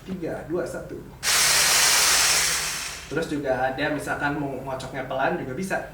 3, 2, 1. Terus juga ada misalkan mau ngocoknya pelan juga bisa.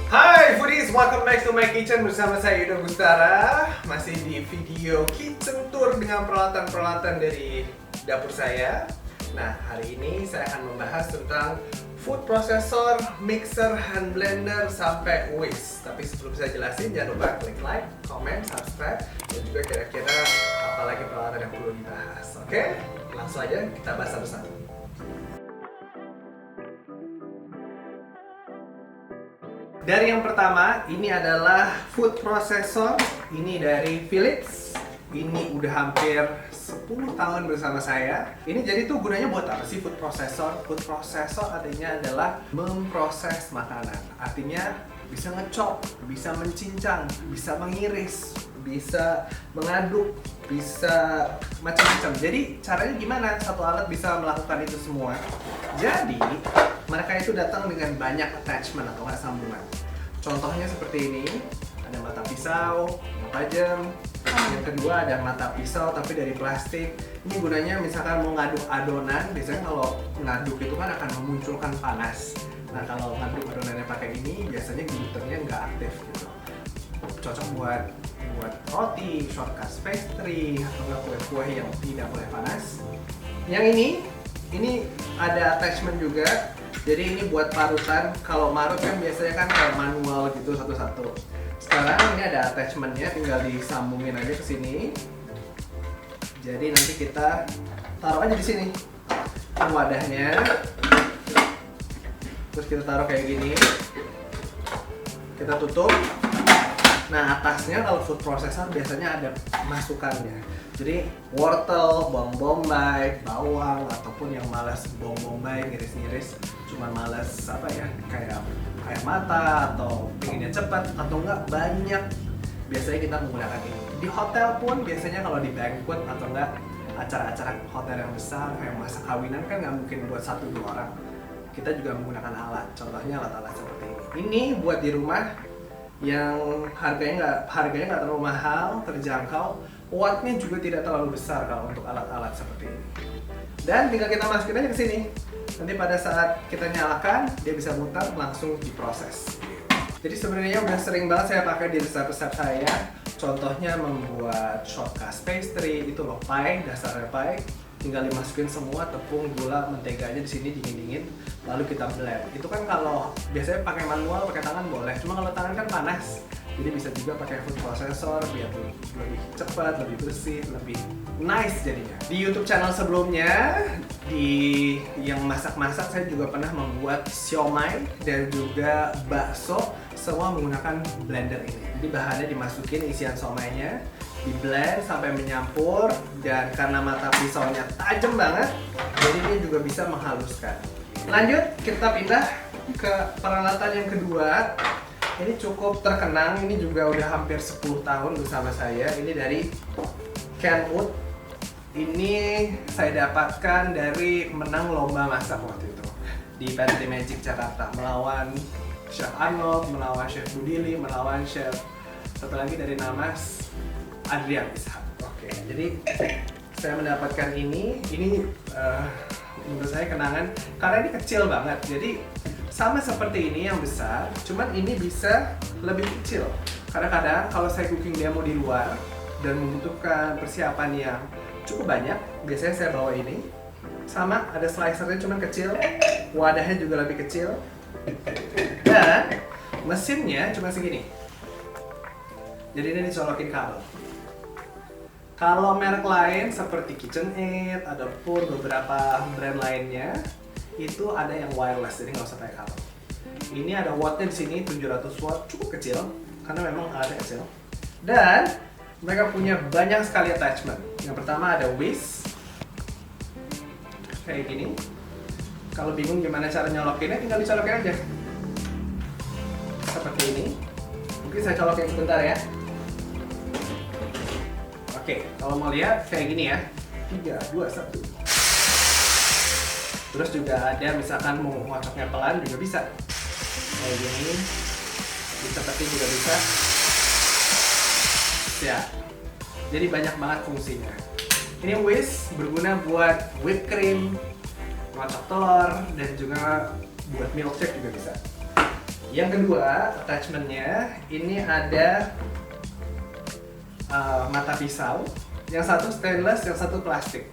Hai foodies, welcome back to my kitchen bersama saya Yuda Gustara. Masih di video kitchen tour dengan peralatan-peralatan dari dapur saya. Nah, hari ini saya akan membahas tentang food processor, mixer, hand blender, sampai whisk. Tapi sebelum saya jelasin, jangan lupa klik like, comment, subscribe, dan juga kira-kira apa lagi peralatan yang perlu dibahas. Oke? Langsung aja kita bahas satu-satu. Dari yang pertama, ini adalah food processor. Ini dari Philips. Ini udah hampir 10 tahun bersama saya. Ini jadi tuh gunanya buat apa sih food processor? Food processor artinya adalah memproses makanan. Artinya bisa ngecop, bisa mencincang, bisa mengiris, bisa mengaduk, bisa macam-macam. Jadi caranya gimana satu alat bisa melakukan itu semua? Jadi mereka itu datang dengan banyak attachment atau sambungan. Contohnya seperti ini, ada mata pisau, tajam. Yang kedua ada mata pisau tapi dari plastik. Ini gunanya misalkan mau ngaduk adonan, biasanya kalau ngaduk itu kan akan memunculkan panas. Nah, kalau ngaduk adonannya pakai ini, biasanya glutternya nggak aktif gitu. Cocok buat roti, shortcut pastry, atau nggak kue-kue yang tidak boleh panas. Yang ini ada attachment juga. Jadi ini buat parutan. Kalau marut kan biasanya kan kayak manual gitu satu-satu. Sekarang ini ada attachmentnya, tinggal disambungin aja ke sini. Jadi nanti kita taruh aja di sini wadahnya. Terus kita taruh kayak gini. Kita tutup. Nah, atasnya kalau food processor biasanya ada masukannya. Jadi wortel, bawang bombay, bawang, ataupun yang malas bawang bombay ngiris-ngiris, cuma malas kayak air mata atau pengennya cepat atau enggak banyak, biasanya kita menggunakan ini. Di hotel pun biasanya kalau di banquet atau enggak acara-acara hotel yang besar kayak masa kawinan kan nggak mungkin buat 1-2 orang. Kita juga menggunakan alat, contohnya alat-alat seperti ini. Ini buat di rumah yang harganya nggak terlalu mahal, terjangkau. Wattnya juga tidak terlalu besar kalau untuk alat-alat seperti ini. Dan tinggal kita masukin aja ke sini. Nanti pada saat kita nyalakan, dia bisa muter langsung diproses. Jadi sebenarnya udah sering banget saya pakai di resep-resep saya. Contohnya membuat shortcut pastry, itu loh pie, dasarnya pie. Tinggal dimasukin semua tepung, gula, menteganya di sini dingin-dingin, lalu kita blend. Itu kan kalau biasanya pakai manual, pakai tangan boleh. Cuma kalau tangan kan panas. Jadi bisa juga pakai food processor biar lebih cepat, lebih bersih, lebih nice jadinya. Di YouTube channel sebelumnya, di yang masak-masak saya juga pernah membuat siomay dan juga bakso, semua menggunakan blender ini. Jadi bahannya dimasukin isian siomaynya, di blend sampai menyampur, dan karena mata pisaunya tajam banget, jadi dia juga bisa menghaluskan. Lanjut, kita pindah ke peralatan yang kedua. Ini cukup terkenang, ini juga udah hampir 10 tahun bersama saya. Ini dari Kenwood. Ini saya dapatkan dari menang lomba masak waktu itu di Pantry Magic Jakarta, melawan Chef Arnold, melawan Chef Budili, melawan Chef satu lagi dari Namas, Adrian Ishak. Oke, jadi saya mendapatkan ini menurut saya kenangan karena ini kecil banget. Jadi sama seperti ini yang besar, cuman ini bisa lebih kecil. Kadang-kadang kalau saya cooking demo di luar dan membutuhkan persiapan yang cukup banyak, biasanya saya bawa ini. Sama, ada slicernya cuman kecil, wadahnya juga lebih kecil, dan mesinnya cuma segini. Jadi ini disolokin kabel. Kalau merek lain seperti KitchenAid, ataupun beberapa brand lainnya, itu ada yang wireless, jadi nggak usah pakai kabel. Ini ada wattnya di sini 700 watt, cukup kecil karena memang alatnya kecil. Dan mereka punya banyak sekali attachment. Yang pertama ada whisk, kayak gini. Kalau bingung gimana cara nyolokinnya, tinggal dicolokin aja. Seperti ini. Mungkin saya colokin sebentar ya. Oke, kalau mau lihat kayak gini ya. 3, 2, 1. Terus juga ada misalkan mau ngocoknya pelan juga bisa. Kayak gini. Seperti juga bisa. Ya. Jadi banyak banget fungsinya. Ini whisk berguna buat whipped cream, ngocok telur, dan juga buat milkshake juga bisa. Yang kedua, attachmentnya ini ada mata pisau. Yang satu stainless, yang satu plastik.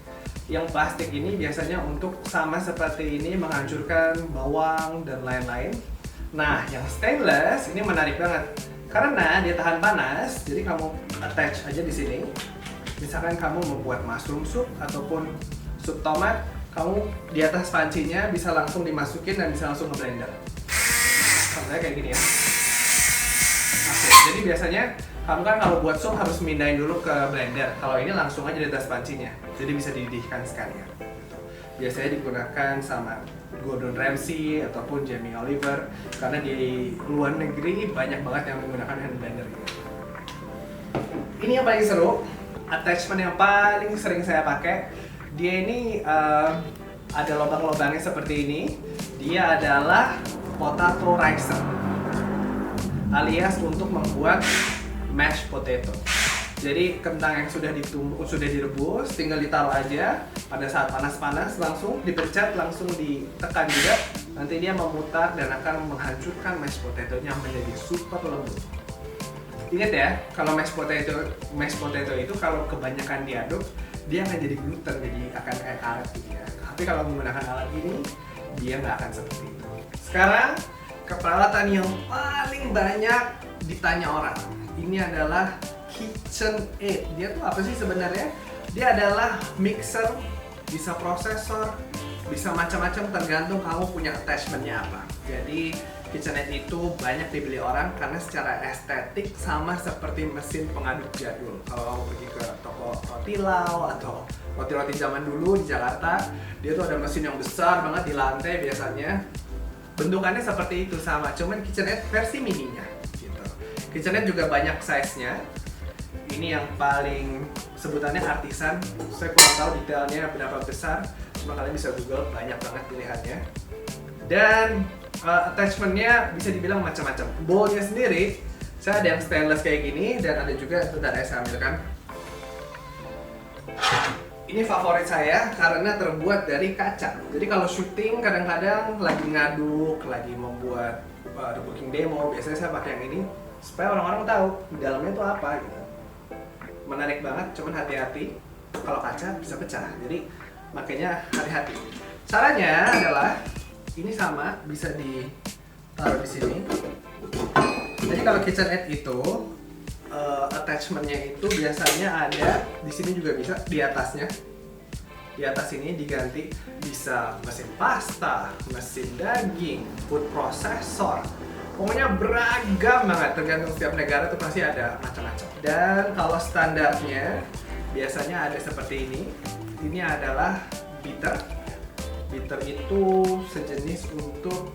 Yang plastik ini biasanya untuk sama seperti ini menghancurkan bawang dan lain-lain. Nah, yang stainless ini menarik banget karena dia tahan panas. Jadi kamu attach aja di sini. Misalkan kamu membuat mushroom soup ataupun sup tomat, kamu di atas pancinya bisa langsung dimasukin dan bisa langsung nge-blender. Contohnya kayak gini ya. Oke, jadi biasanya kamu kan kalau buat sup harus mindahin dulu ke blender. Kalau ini langsung aja di atas pancinya, jadi bisa dididihkan sekalian. Biasanya digunakan sama Gordon Ramsay ataupun Jamie Oliver karena di luar negeri banyak banget yang menggunakan hand blender ini. Ini yang paling seru, attachment yang paling sering saya pakai. Dia ini ada lubang-lubangnya seperti ini. Dia adalah potato ricer, alias untuk membuat mashed potato. Jadi kentang yang sudah direbus, tinggal ditaruh aja. Pada saat panas-panas langsung dipencet, langsung ditekan juga. Nanti dia memutar dan akan menghancurkan mashed potato-nya menjadi super lembut. Ingat ya, kalau mashed potato itu kalau kebanyakan diaduk, dia akan jadi gluten, jadi akan kayak karet gitu ya. Tapi kalau menggunakan alat ini, dia nggak akan seperti itu. Sekarang, peralatan yang paling banyak ditanya orang. Ini adalah KitchenAid. Dia tuh apa sih sebenarnya? Dia adalah mixer, bisa prosesor, bisa macam-macam tergantung kamu punya attachmentnya apa. Jadi KitchenAid itu banyak dibeli orang karena secara estetik sama seperti mesin pengaduk jadul. Kalau kamu pergi ke toko roti lau atau roti-roti zaman dulu di Jakarta, dia tuh ada mesin yang besar banget di lantai biasanya. Bentukannya seperti itu sama, cuman KitchenAid versi mininya gitu. KitchenAid juga banyak size-nya. Ini yang paling sebutannya artisan. Saya kurang tahu detailnya berapa besar, cuma kalian bisa Google, banyak banget pilihannya. Dan attachment-nya bisa dibilang macam-macam. Bowl-nya sendiri, saya ada yang stainless kayak gini dan ada juga, bentar ya saya ambilkan. Ini favorit saya karena terbuat dari kaca. Jadi kalau syuting kadang-kadang lagi ngaduk, lagi membuat booking demo, biasanya saya pakai yang ini supaya orang-orang tahu di dalamnya itu apa gitu. Menarik banget, cuman hati-hati kalau kaca bisa pecah. Jadi makanya hati-hati. Caranya adalah ini sama, bisa ditaruh di sini. Jadi kalau KitchenAid itu attachmentnya itu biasanya ada di sini juga bisa, di atasnya. Di atas ini diganti bisa mesin pasta, mesin daging, food processor. Pokoknya beragam banget, tergantung setiap negara tuh pasti ada macam-macam. Dan kalau standarnya biasanya ada seperti ini. Ini adalah beater. Beater itu sejenis untuk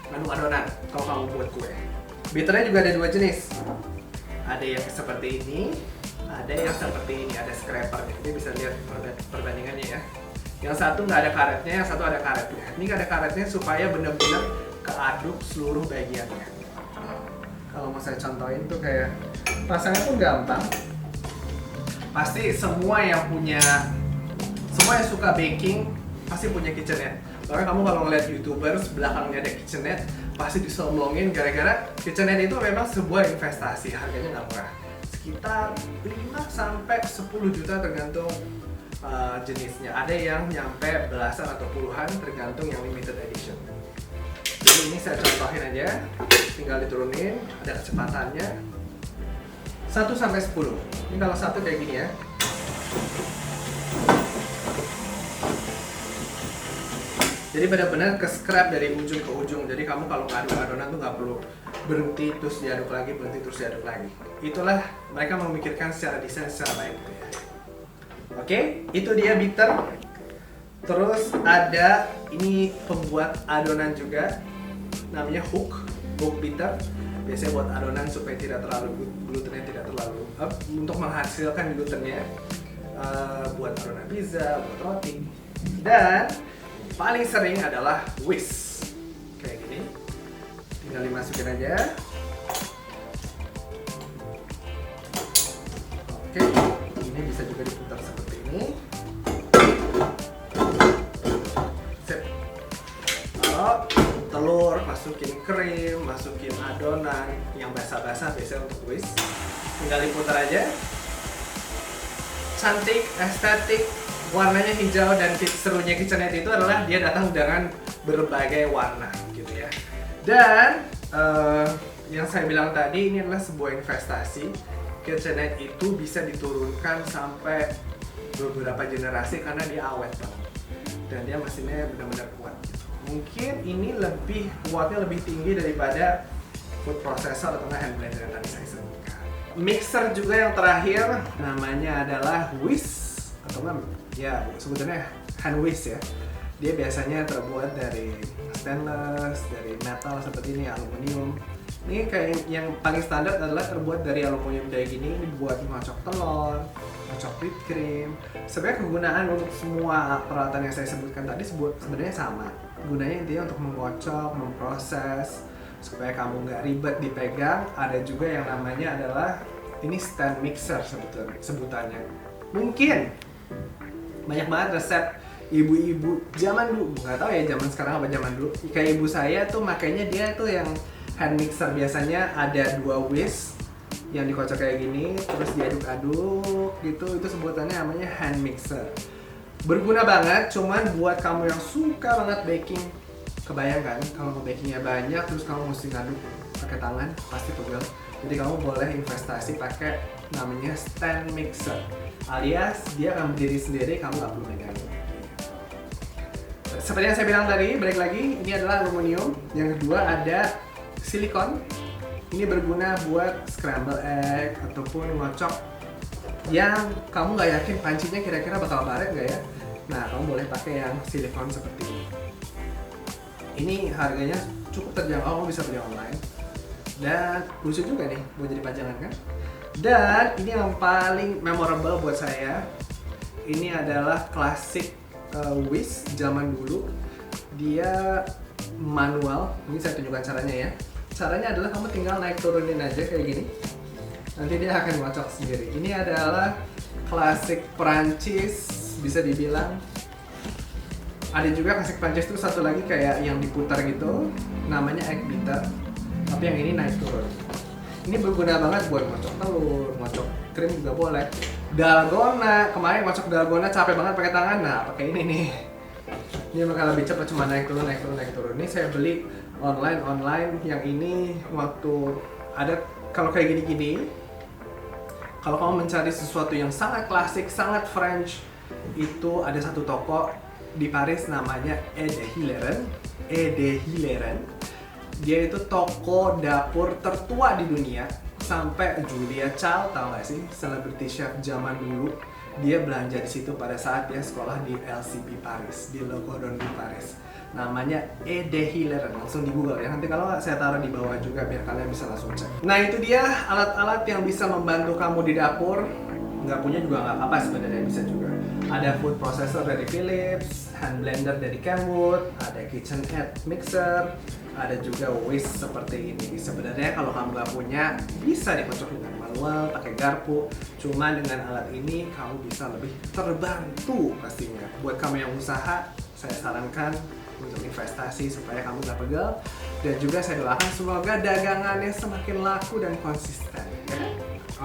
ngaduk adonan kalau kamu buat kue. Beaternya juga ada dua jenis. Ada yang seperti ini, ada yang seperti ini, ada scrapernya. Jadi bisa lihat perbandingannya ya. Yang satu nggak ada karetnya, yang satu ada karetnya. Ini nggak ada karetnya supaya benar-benar keaduk seluruh bagiannya. Kalau mau saya contohin tuh kayak rasanya pun gampang. Pasti semua yang suka baking pasti punya KitchenAid. Bahkan kamu kalau ngeliat YouTubers belakangnya ada KitchenAid, pasti disombongin gara-gara KitchenAid itu memang sebuah investasi, harganya nggak murah. Sekitar 5-10 juta tergantung jenisnya. Ada yang nyampe belasan atau puluhan tergantung yang limited edition. Jadi ini saya contohin aja, tinggal diturunin, ada kecepatannya 1-10. Ini kalau satu kayak gini ya. Jadi benar-benar ke scrap dari ujung ke ujung. Jadi kamu kalau ngaduk adonan tuh nggak perlu berhenti terus diaduk lagi, berhenti terus diaduk lagi. Itulah mereka memikirkan secara desain secara baik. Oke, itu dia beater. Terus ada ini pembuat adonan juga, namanya hook beater. Biasanya buat adonan supaya tidak terlalu glutennya tidak terlalu untuk menghasilkan glutennya buat adonan pizza, buat roti. Dan paling sering adalah whisk. Kayak gini. Tinggal dimasukin aja. Oke, ini bisa juga diputar seperti ini. Sip. Taruh telur, masukin krim, masukin adonan yang basah-basah biasanya untuk whisk. Tinggal diputar aja. Cantik, estetik, warnanya hijau, dan serunya KitchenAid itu adalah dia datang dengan berbagai warna gitu ya. Dan yang saya bilang tadi, ini adalah sebuah investasi. KitchenAid itu bisa diturunkan sampai beberapa generasi karena dia awet banget dan dia mesinnya benar-benar kuat. Mungkin ini lebih kuatnya lebih tinggi daripada food processor atau hand blender yang tadi saya sebutkan. Mixer juga yang terakhir namanya adalah whisk atau ya sebutannya hand whisk ya. Dia biasanya terbuat dari stainless, dari metal seperti ini, aluminium. Ini kayak yang paling standar adalah terbuat dari aluminium kayak gini. Ini buat ngocok telur, ngocok whipped cream. Sebenarnya kegunaan untuk semua peralatan yang saya sebutkan tadi sebenarnya sama. Gunanya intinya untuk mengocok, memproses supaya kamu nggak ribet dipegang. Ada juga yang namanya adalah ini stand mixer sebutannya. Mungkin banyak banget resep ibu-ibu zaman dulu, nggak tahu ya zaman sekarang apa zaman dulu. Kayak ibu saya tuh makanya dia tuh yang hand mixer, biasanya ada 2 whisk yang dikocok kayak gini, terus diaduk-aduk gitu. Itu sebutannya namanya hand mixer. Berguna banget, cuman buat kamu yang suka banget baking, kebayangkan kalau bakingnya banyak terus kamu mesti ngaduk pakai tangan pasti pegel. Jadi kamu boleh investasi pakai namanya stand mixer, alias dia akan berdiri sendiri, kamu nggak perlu megang. Seperti yang saya bilang tadi, balik lagi, ini adalah aluminium. Yang kedua ada silikon. Ini berguna buat scramble egg ataupun ngocok yang kamu nggak yakin pancinya kira-kira bakal baret nggak ya. Nah, kamu boleh pakai yang silikon seperti ini. Ini harganya cukup terjangkau, kamu bisa beli online. Dan lucu juga nih buat jadi pajangan kan. Dan ini yang paling memorable buat saya, ini adalah klasik whisk zaman dulu. Dia manual. Ini saya tunjukkan caranya ya. Caranya adalah kamu tinggal naik turunin aja kayak gini. Nanti dia akan ngocok sendiri. Ini adalah klasik Perancis, bisa dibilang. Ada juga klasik Perancis itu satu lagi kayak yang diputar gitu, namanya egg beater. Tapi yang ini naik turun. Ini berguna banget buat ngocok telur, ngocok krim juga boleh. Dalgona, kemarin ngocok dalgona capek banget pakai tangan, nah pakai ini nih. Ini bakal lebih cepat, cuma naik turun, naik turun, naik turun. Ini saya beli online yang ini waktu ada, kalau kayak gini-gini. Kalau kamu mencari sesuatu yang sangat klasik, sangat French, itu ada satu toko di Paris namanya Ede Hilleren. Dia itu toko dapur tertua di dunia. Sampai Julia Child, tau gak sih, celebrity chef zaman dulu, dia belanja di situ pada saat dia sekolah di LCP Paris, di Le Cordon Bleu Paris. Namanya Ede Hilleren, langsung di Google ya. Nanti kalau nggak saya taruh di bawah juga biar kalian bisa langsung cek. Nah itu dia alat-alat yang bisa membantu kamu di dapur. Nggak punya juga nggak apa-apa sebenarnya, bisa juga. Ada food processor dari Philips, hand blender dari Kenwood, ada KitchenAid mixer, ada juga whisk seperti ini. Sebenarnya kalau kamu nggak punya, bisa dikocok dengan manual pakai garpu. Cuma dengan alat ini kamu bisa lebih terbantu pastinya. Buat kamu yang usaha, saya sarankan untuk investasi supaya kamu nggak pegel. Dan juga saya doakan semoga dagangannya semakin laku dan konsisten. Ya?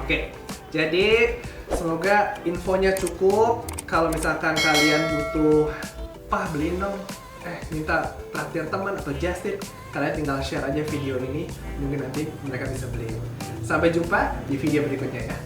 Oke, jadi semoga infonya cukup. Kalau misalkan kalian butuh, beliin dong, minta traktir teman atau just tip, kalian tinggal share aja video ini, mungkin nanti mereka bisa beli. Sampai jumpa di video berikutnya ya.